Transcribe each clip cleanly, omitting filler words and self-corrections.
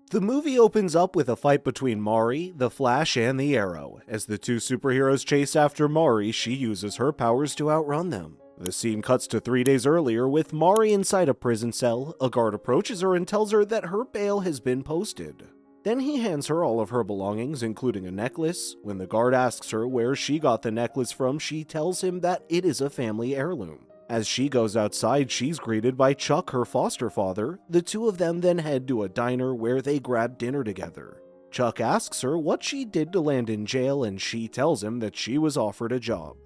The movie opens up with a fight between Mari, the Flash, and the Arrow. As the two superheroes chase after Mari, she uses her powers to outrun them. The scene cuts to 3 days earlier with Mari inside a prison cell. A guard approaches her and tells her that her bail has been posted. Then he hands her all of her belongings, including a necklace. When the guard asks her where she got the necklace from, she tells him that it is a family heirloom. As she goes outside, she's greeted by Chuck, her foster father. The two of them then head to a diner where they grab dinner together. Chuck asks her what she did to land in jail, and she tells him that she was offered a job.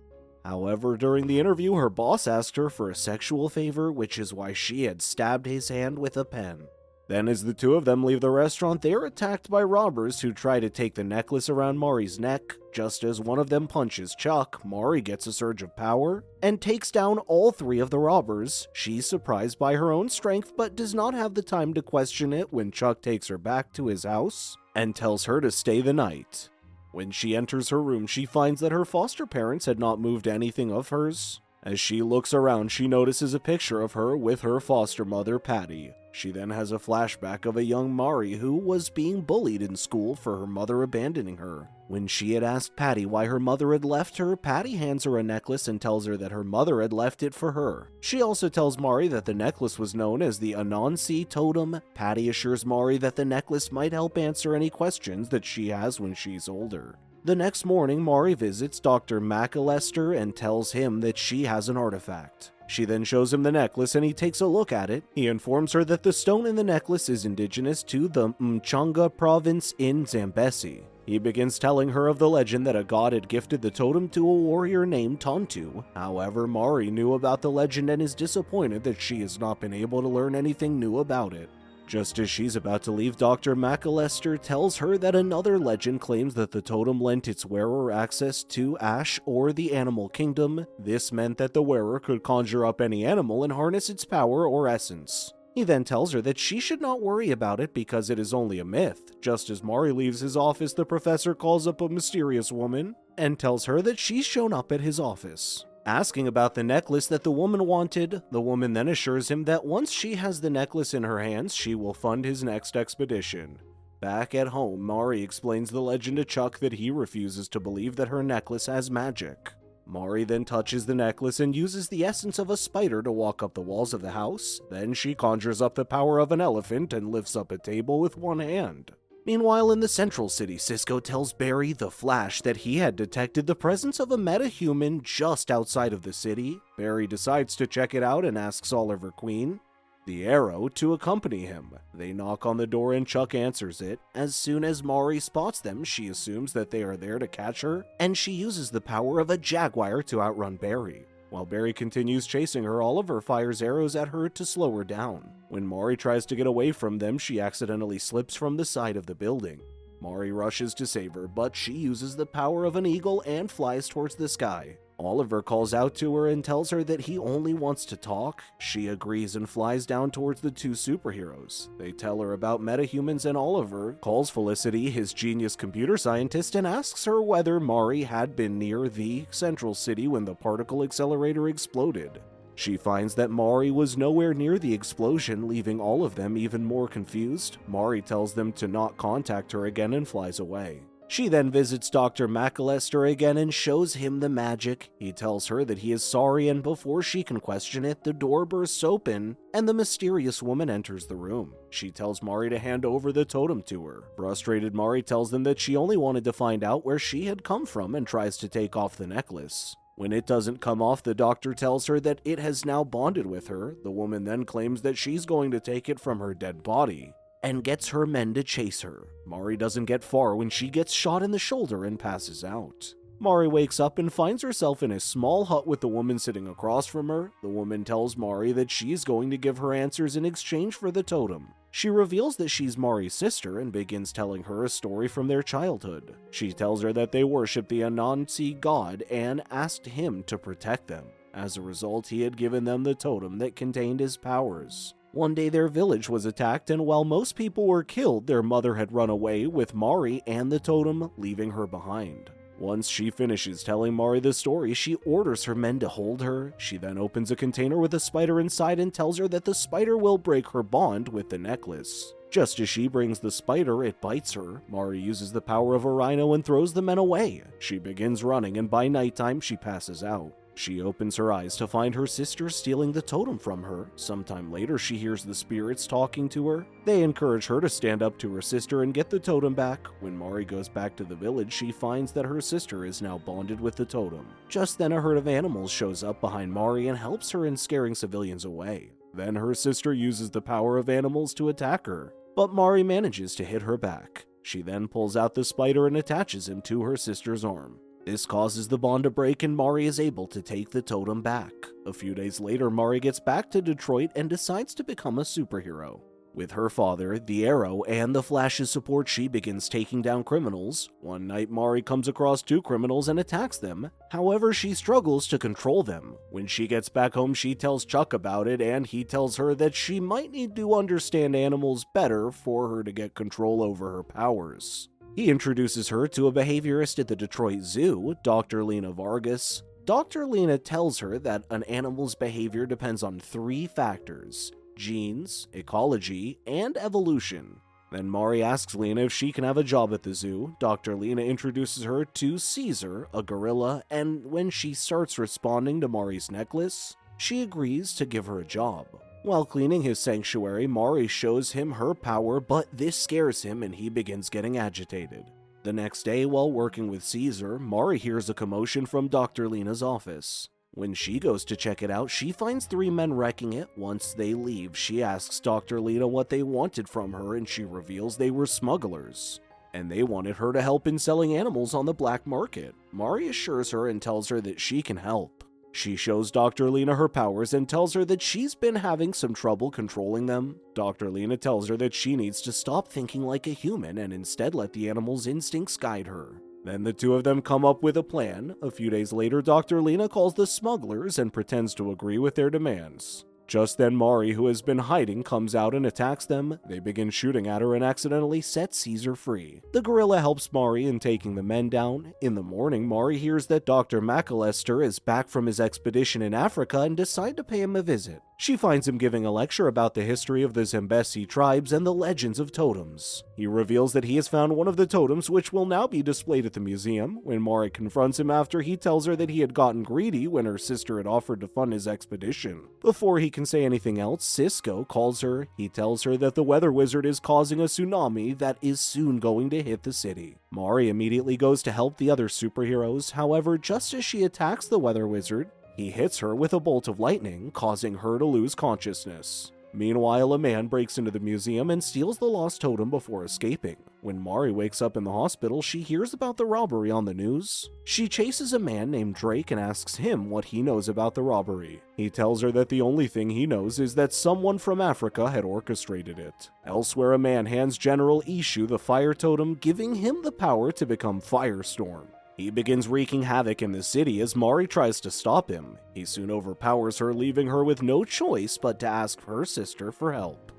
However, during the interview, her boss asked her for a sexual favor, which is why she had stabbed his hand with a pen. Then as the two of them leave the restaurant, they are attacked by robbers who try to take the necklace around Mari's neck. Just as one of them punches Chuck, Mari gets a surge of power and takes down all three of the robbers. She's surprised by her own strength, but does not have the time to question it when Chuck takes her back to his house and tells her to stay the night. When she enters her room, she finds that her foster parents had not moved anything of hers. As she looks around, she notices a picture of her with her foster mother, Patty. She then has a flashback of a young Mari who was being bullied in school for her mother abandoning her. When she had asked Patty why her mother had left her, Patty hands her a necklace and tells her that her mother had left it for her. She also tells Mari that the necklace was known as the Anansi Totem. Patty assures Mari that the necklace might help answer any questions that she has when she's older. The next morning, Mari visits Dr. McAllister and tells him that she has an artifact. She then shows him the necklace and he takes a look at it. He informs her that the stone in the necklace is indigenous to the Mchanga province in Zambesi. He begins telling her of the legend that a god had gifted the totem to a warrior named Tontu. However, Mari knew about the legend and is disappointed that she has not been able to learn anything new about it. Just as she's about to leave, Dr. McAllister tells her that another legend claims that the totem lent its wearer access to Ash or the animal kingdom. This meant that the wearer could conjure up any animal and harness its power or essence. He then tells her that she should not worry about it because it is only a myth. Just as Mari leaves his office, the professor calls up a mysterious woman and tells her that she's shown up at his office. Asking about the necklace that the woman wanted, the woman then assures him that once she has the necklace in her hands, she will fund his next expedition. Back at home, Mari explains the legend to Chuck that he refuses to believe that her necklace has magic. Mari then touches the necklace and uses the essence of a spider to walk up the walls of the house. Then she conjures up the power of an elephant and lifts up a table with one hand. Meanwhile, in the central city, Cisco tells Barry, the Flash, that he had detected the presence of a metahuman just outside of the city. Barry decides to check it out and asks Oliver Queen, the Arrow, to accompany him. They knock on the door and Chuck answers it. As soon as Mari spots them, she assumes that they are there to catch her, and she uses the power of a jaguar to outrun Barry. While Barry continues chasing her, Oliver fires arrows at her to slow her down. When Mari tries to get away from them, she accidentally slips from the side of the building. Mari rushes to save her, but she uses the power of an eagle and flies towards the sky. Oliver calls out to her and tells her that he only wants to talk. She agrees and flies down towards the two superheroes. They tell her about metahumans and Oliver calls Felicity, his genius computer scientist, and asks her whether Mari had been near the central city when the particle accelerator exploded. She finds that Mari was nowhere near the explosion, leaving all of them even more confused. Mari tells them to not contact her again and flies away. She then visits Dr. McAllister again and shows him the magic. He tells her that he is sorry, and before she can question it, the door bursts open and the mysterious woman enters the room. She tells Mari to hand over the totem to her. Frustrated, Mari tells them that she only wanted to find out where she had come from and tries to take off the necklace. When it doesn't come off, the doctor tells her that it has now bonded with her. The woman then claims that she's going to take it from her dead body and gets her men to chase her. Mari doesn't get far when she gets shot in the shoulder and passes out. Mari wakes up and finds herself in a small hut with the woman sitting across from her. The woman tells Mari that she's going to give her answers in exchange for the totem. She reveals that she's Mari's sister and begins telling her a story from their childhood. She tells her that they worship the Anansi god and asked him to protect them. As a result, he had given them the totem that contained his powers. One day their village was attacked, and while most people were killed, their mother had run away with Mari and the totem, leaving her behind. Once she finishes telling Mari the story, she orders her men to hold her. She then opens a container with a spider inside and tells her that the spider will break her bond with the necklace. Just as she brings the spider, it bites her. Mari uses the power of a rhino and throws the men away. She begins running, and by nighttime she passes out. She opens her eyes to find her sister stealing the totem from her. Sometime later, she hears the spirits talking to her. They encourage her to stand up to her sister and get the totem back. When Mari goes back to the village, she finds that her sister is now bonded with the totem. Just then, a herd of animals shows up behind Mari and helps her in scaring civilians away. Then her sister uses the power of animals to attack her, but Mari manages to hit her back. She then pulls out the spider and attaches him to her sister's arm. This causes the bond to break and Mari is able to take the totem back. A few days later, Mari gets back to Detroit and decides to become a superhero. With her father, the Arrow, and the Flash's support, she begins taking down criminals. One night, Mari comes across 2 criminals and attacks them. However, she struggles to control them. When she gets back home, she tells Chuck about it, and he tells her that she might need to understand animals better for her to get control over her powers. He introduces her to a behaviorist at the Detroit Zoo, Dr. Lena Vargas. Dr. Lena tells her that an animal's behavior depends on 3 factors: genes, ecology, and evolution. Then Mari asks Lena if she can have a job at the zoo. Dr. Lena introduces her to Caesar, a gorilla, and when she starts responding to Mari's necklace, she agrees to give her a job. While cleaning his sanctuary, Mari shows him her power, but this scares him and he begins getting agitated. The next day, while working with Caesar, Mari hears a commotion from Dr. Lena's office. When she goes to check it out, she finds 3 men wrecking it. Once they leave, she asks Dr. Lena what they wanted from her, and she reveals they were smugglers, and they wanted her to help in selling animals on the black market. Mari assures her and tells her that she can help. She shows Dr. Lena her powers and tells her that she's been having some trouble controlling them. Dr. Lena tells her that she needs to stop thinking like a human and instead let the animal's instincts guide her. Then the 2 of them come up with a plan. A few days later, Dr. Lena calls the smugglers and pretends to agree with their demands. Just then, Mari, who has been hiding, comes out and attacks them. They begin shooting at her and accidentally set Caesar free. The gorilla helps Mari in taking the men down. In the morning, Mari hears that Dr. McAllister is back from his expedition in Africa and decides to pay him a visit. She finds him giving a lecture about the history of the Zambesi tribes and the legends of totems. He reveals that he has found one of the totems, which will now be displayed at the museum. When Mari confronts him after, he tells her that he had gotten greedy when her sister had offered to fund his expedition. Before he can say anything else, Cisco calls her. He tells her that the weather wizard is causing a tsunami that is soon going to hit the city. Mari immediately goes to help the other superheroes. However, just as she attacks the weather wizard, he hits her with a bolt of lightning, causing her to lose consciousness. Meanwhile, a man breaks into the museum and steals the lost totem before escaping. When Mari wakes up in the hospital, she hears about the robbery on the news. She chases a man named Drake and asks him what he knows about the robbery. He tells her that the only thing he knows is that someone from Africa had orchestrated it. Elsewhere, a man hands General Ishu the fire totem, giving him the power to become Firestorm. He begins wreaking havoc in the city as Mari tries to stop him. He soon overpowers her, leaving her with no choice but to ask her sister for help.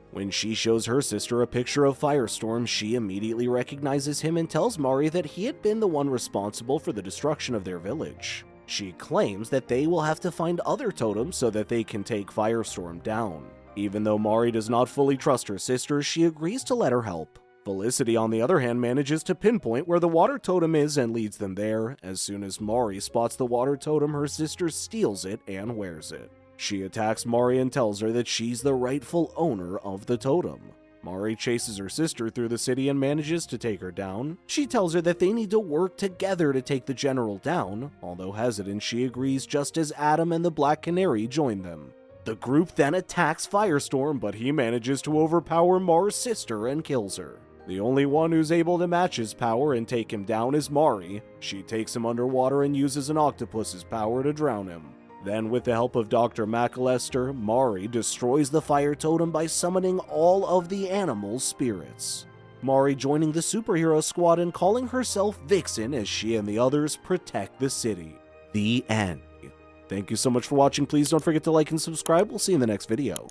When she shows her sister a picture of Firestorm, she immediately recognizes him and tells Mari that he had been the one responsible for the destruction of their village. She claims that they will have to find other totems so that they can take Firestorm down. Even though Mari does not fully trust her sister, she agrees to let her help. Felicity, on the other hand, manages to pinpoint where the water totem is and leads them there. As soon as Mari spots the water totem, her sister steals it and wears it. She attacks Mari and tells her that she's the rightful owner of the totem. Mari chases her sister through the city and manages to take her down. She tells her that they need to work together to take the general down. Although hesitant, she agrees just as Adam and the Black Canary join them. The group then attacks Firestorm, but he manages to overpower Mari's sister and kills her. The only one who's able to match his power and take him down is Mari. She takes him underwater and uses an octopus's power to drown him. Then, with the help of Dr. McAllister, Mari destroys the fire totem by summoning all of the animals' spirits. Mari joining the superhero squad and calling herself Vixen as she and the others protect the city. The end. Thank you so much for watching. Please don't forget to like and subscribe. We'll see you in the next video.